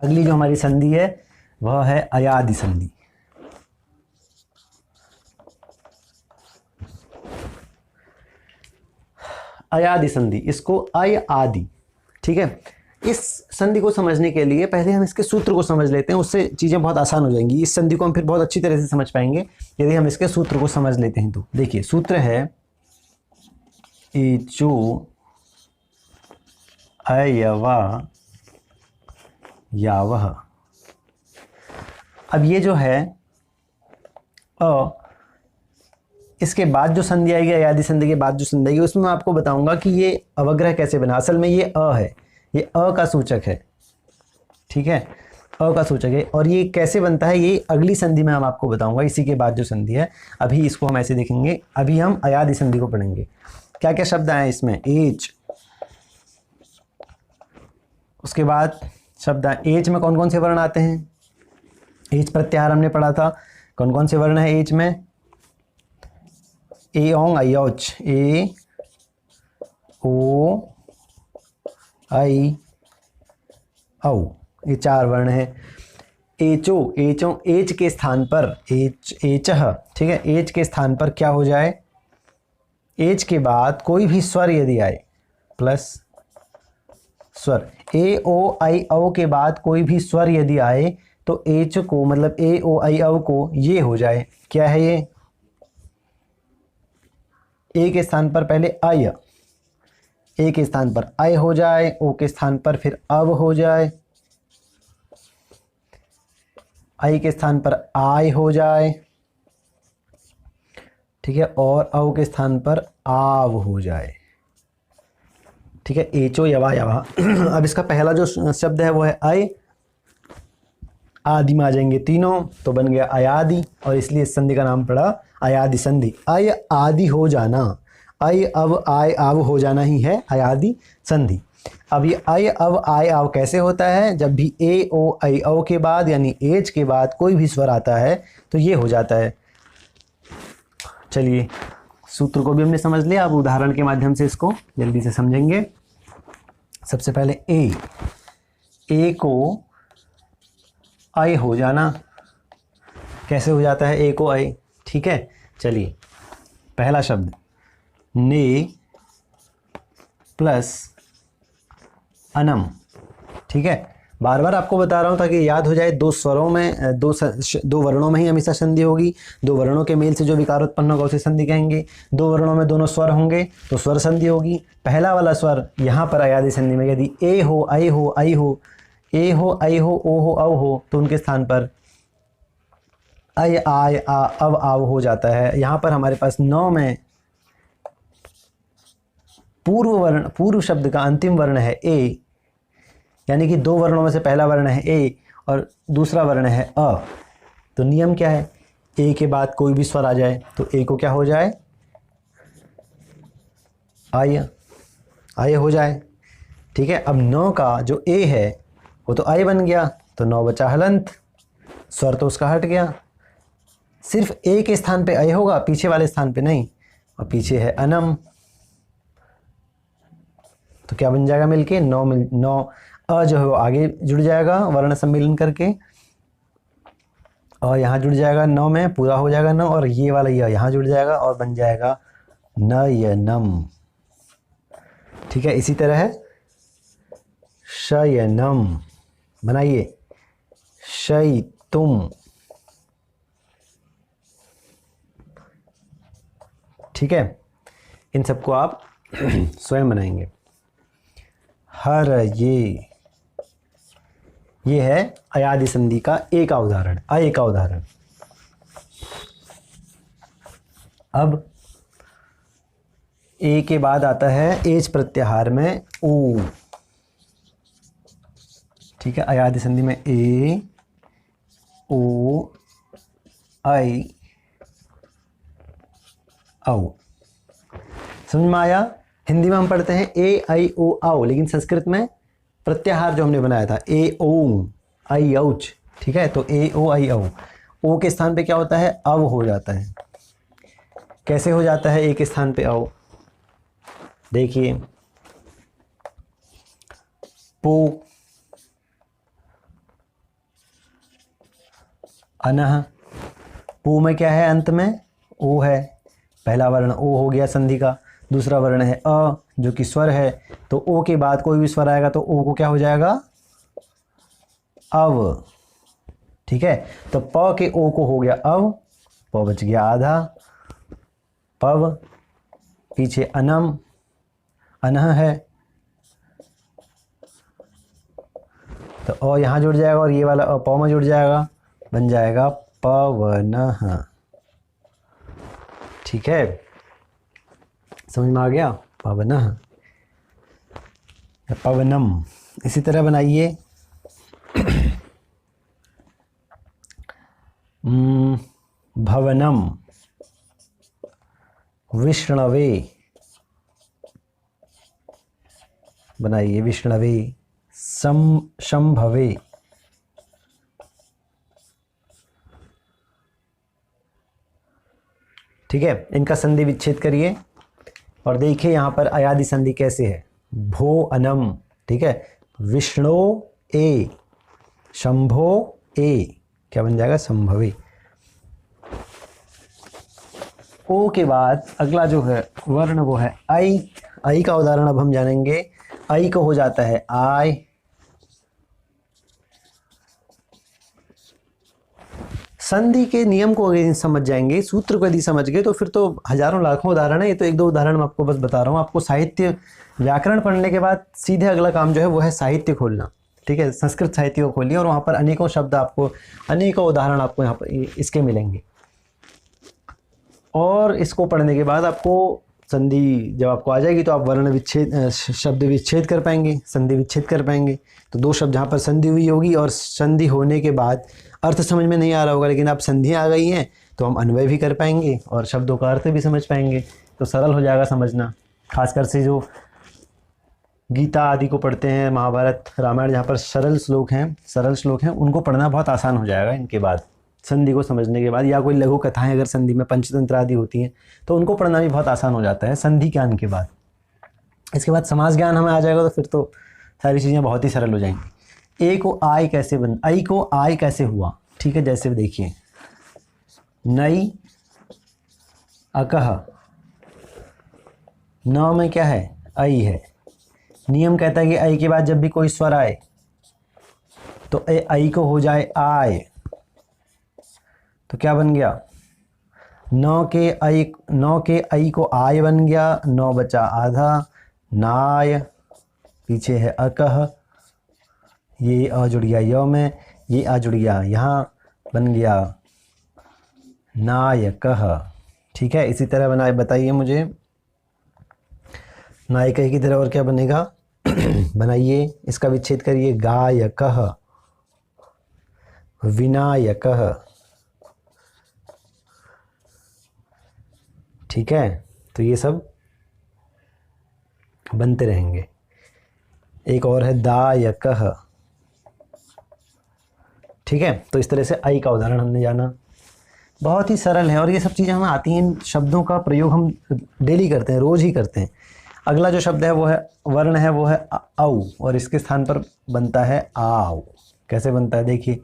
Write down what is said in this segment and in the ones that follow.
अगली जो हमारी संधि है वह है अयादि संधि। अयादि संधि, इसको अय आदि, ठीक है। इस संधि को समझने के लिए पहले हम इसके सूत्र को समझ लेते हैं, उससे चीज़ें बहुत आसान हो जाएंगी। इस संधि को हम फिर बहुत अच्छी तरह से समझ पाएंगे यदि हम इसके सूत्र को समझ लेते हैं। तो देखिए सूत्र है एचो अयवा यावह। अब ये जो है इसके बाद जो संधि आएगी, अयादि संधि के बाद जो संधि आएगी, उसमें मैं आपको बताऊंगा कि ये अवग्रह कैसे बना। असल में ये अ है, ये अ का सूचक है, ठीक है, अ का सूचक है। और ये कैसे बनता है ये अगली संधि में हम आपको बताऊंगा, इसी के बाद जो संधि है। अभी इसको हम ऐसे देखेंगे, अभी हम अयादि संधि को पढ़ेंगे। क्या क्या शब्द आए इसमें, एच, उसके बाद शब्द एच में कौन कौन से वर्ण आते हैं, एच प्रत्याहार हमने पढ़ा था। कौन कौन से वर्ण है एच में, ए ओंग आई औच, ए ओ आई औ, ये 4 वर्ण है। एचो, एचो, एच के स्थान पर एच, एचह, ठीक है, एच के स्थान पर क्या हो जाए, एच के बाद कोई भी स्वर यदि आए प्लस स्वर, ए ओ आई औ के बाद कोई भी स्वर यदि आए तो एच को, मतलब ए ओ आई औ को ये हो जाए, क्या है ये, ए के स्थान पर पहले अय, ए के स्थान पर अय हो जाए, ओ के स्थान पर फिर अव हो जाए, आई के स्थान पर आय हो जाए, ठीक है, और अव के स्थान पर आव हो जाए, ठीक है, एचो यवा यवा। अब इसका पहला जो शब्द है वो है अय, आदि में आ जाएंगे तीनों तो बन गया अयादि, और इसलिए इस संधि का नाम पड़ा अयादि संधि। अय आदि हो जाना, अय अव आय आव हो जाना ही है अयादि संधि। अब ये अय अव आय आव कैसे होता है, जब भी ए ओ आई औ के बाद यानी एच के बाद कोई भी स्वर आता है तो ये हो जाता है। चलिए सूत्र को भी हमने समझ लिया, अब उदाहरण के माध्यम से इसको जल्दी से समझेंगे। सबसे पहले ए को अय हो जाना, कैसे हो जाता है ए को अय, ठीक है। चलिए पहला शब्द ने प्लस अनम, ठीक है, बार बार आपको बता रहा हूं ताकि याद हो जाए। दो स्वरों में दो वर्णों में ही हमेशा संधि होगी, दो वर्णों के मेल से जो विकार उत्पन्न होगा उसे संधि कहेंगे। दो वर्णों में दोनों स्वर होंगे तो स्वर संधि होगी। पहला वाला स्वर यहाँ पर अयादि संधि में यदि ए हो आई हो आई हो, ए हो आई हो ओ हो औ हो, तो उनके स्थान पर अय आय आ अव आव हो जाता है। यहाँ पर हमारे पास 9 में पूर्व शब्द का अंतिम वर्ण है ए, यानी कि 2 वर्णों में से पहला वर्ण है ए और दूसरा वर्ण है अ। तो नियम क्या है, ए के बाद कोई भी स्वर आ जाए तो ए को क्या हो जाए, आय, आय हो जाए, ठीक है। अब 9 का जो ए है वो तो आय बन गया, तो 9 बचा हलंत, स्वर तो उसका हट गया, सिर्फ ए के स्थान पे अय होगा, पीछे वाले स्थान पे नहीं, और पीछे है अनम, तो क्या बन जाएगा मिलके 9 अ जो है वो आगे जुड़ जाएगा वर्ण सम्मिलन करके, और यहाँ जुड़ जाएगा 9 में, पूरा हो जाएगा 9, और ये वाला यह यहाँ जुड़ जाएगा और बन जाएगा नयनम, ठीक है। इसी तरह है शयनम, बनाइए शयितुम, ठीक है। इन सबको आप स्वयं बनाएंगे। हर ये है अयादि संधि का ए का उदाहरण, अय का उदाहरण। अब ए के बाद आता है एच प्रत्याहार में ओ, ठीक है, अयादि संधि में ए ओ आई औ। समझ में आया। हिंदी में हम पढ़ते हैं ए आई ओ आओ, लेकिन संस्कृत में प्रत्याहार जो हमने बनाया था ए ओ आई औच, ठीक है, तो ए ओ आई औ, ओ के स्थान पे क्या होता है, अव हो जाता है। कैसे हो जाता है ए के स्थान पे अव, देखिए पो, अनह। पू में क्या है अंत में? ओ है। पहला वर्ण ओ हो गया संधि का। दूसरा वर्ण है अ जो कि स्वर है, तो ओ के बाद कोई भी स्वर आएगा तो ओ को क्या हो जाएगा? अव। ठीक है, तो प के ओ को हो गया अव, प बच गया आधा, पव। पीछे अनम, अनह है, तो अ यहाँ जुड़ जाएगा और ये वाला अ प में जुड़ जाएगा, बन जाएगा पवनः। ठीक है, समझ में आ गया? पवनः या पवनम। इसी तरह बनाइए भवनम, विष्णवे, बनाइए विष्णवे, शंभवे। ठीक है, इनका संधि विच्छेद करिए और देखिए यहाँ पर अयादि संधि कैसे है। भो अनम, ठीक है, विष्णु ए, शंभो ए, क्या बन जाएगा? संभवे। ओ के बाद अगला जो है वर्ण वो है आई। आई का उदाहरण अब हम जानेंगे। आई को हो जाता है आय। संधि के नियम को अगर समझ जाएंगे, सूत्र को यदि समझ गए, तो फिर तो हजारों लाखों उदाहरण है। ये तो एक दो उदाहरण मैं आपको बस बता रहा हूँ। आपको साहित्य व्याकरण पढ़ने के बाद सीधे अगला काम जो है वो है साहित्य खोलना। ठीक है, संस्कृत साहित्य को खोलिए और वहाँ पर अनेकों शब्द आपको, अनेकों उदाहरण आपको यहाँ पर इसके मिलेंगे। और इसको पढ़ने के बाद आपको संधि जब आपको आ जाएगी तो आप वर्ण विच्छेद, शब्द विच्छेद कर पाएंगे, संधि विच्छेद कर पाएंगे। तो दो शब्द जहाँ पर संधि हुई होगी और संधि होने के बाद अर्थ समझ में नहीं आ रहा होगा, लेकिन आप संधि आ गई हैं तो हम अन्वय भी कर पाएंगे और शब्दों का अर्थ भी समझ पाएंगे, तो सरल हो जाएगा समझना। खासकर से जो गीता आदि को पढ़ते हैं, महाभारत रामायण जहाँ पर सरल श्लोक हैं, उनको पढ़ना बहुत आसान हो जाएगा इनके बाद, संधि को समझने के बाद। या कोई लघु कथाएं अगर संधि में पंचतंत्र आदि होती हैं तो उनको पढ़ना भी बहुत आसान हो जाता है संधि ज्ञान के बाद। इसके बाद समास ज्ञान हमें आ जाएगा तो फिर तो सारी चीज़ें बहुत ही सरल हो जाएंगी। ए को आय कैसे आई को आय कैसे हुआ? ठीक है, जैसे देखिए नई अकह, न में क्या है? आई है। नियम कहता है कि आई के बाद जब भी कोई स्वर आए तो आई को हो जाए आय, तो क्या बन गया? नौ के आई को आय बन गया, नौ बचा आधा, नाय। पीछे है अकह, ये अ जुड़ गया य में, ये आ जुड़ गया यहाँ, बन गया नायकह। ठीक है, इसी तरह बताइए मुझे नायकह की तरह और क्या बनेगा? बनाइए, इसका विच्छेद करिए। गायकह, विनायकह। ठीक है, तो ये सब बनते रहेंगे। एक और है दायकह। ठीक है, तो इस तरह से आई का उदाहरण हमने जाना। बहुत ही सरल है और ये सब चीज़ें हमें आती हैं। इन शब्दों का प्रयोग हम डेली करते हैं, रोज़ ही करते हैं। अगला जो शब्द है वो है वर्ण है वो है औ, और इसके स्थान पर बनता है आव। कैसे बनता है देखिए,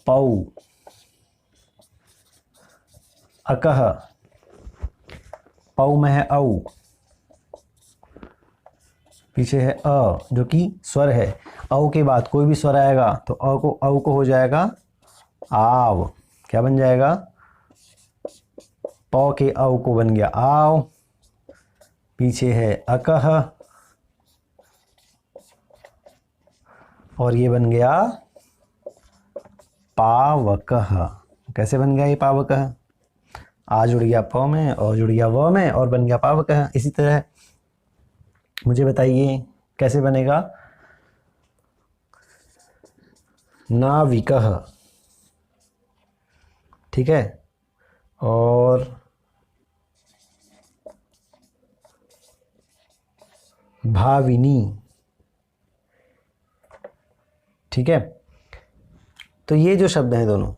पौ, अकह, पौ में है औ, पीछे है अ जो कि स्वर है। औ के बाद कोई भी स्वर आएगा तो औ को हो जाएगा आव। क्या बन जाएगा? पौ के औ को बन गया आव, पीछे है अकह और ये बन गया पावकह। कैसे बन गया ये पावकह? आ जुड़ गया प में, और जुड़ गया व में और बन गया पावकह। इसी तरह मुझे बताइए कैसे बनेगा? नाविकह। ठीक है, और भाविनी। ठीक है, तो ये जो शब्द हैं दोनों,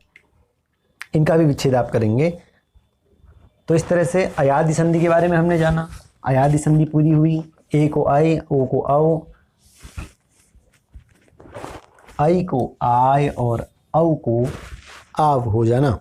इनका भी विच्छेद आप करेंगे। तो इस तरह से अयादि संधि के बारे में हमने जाना। अयादि संधि पूरी हुई। ए को आई, ओ को औ, आई को आय और औ को आव हो जाना।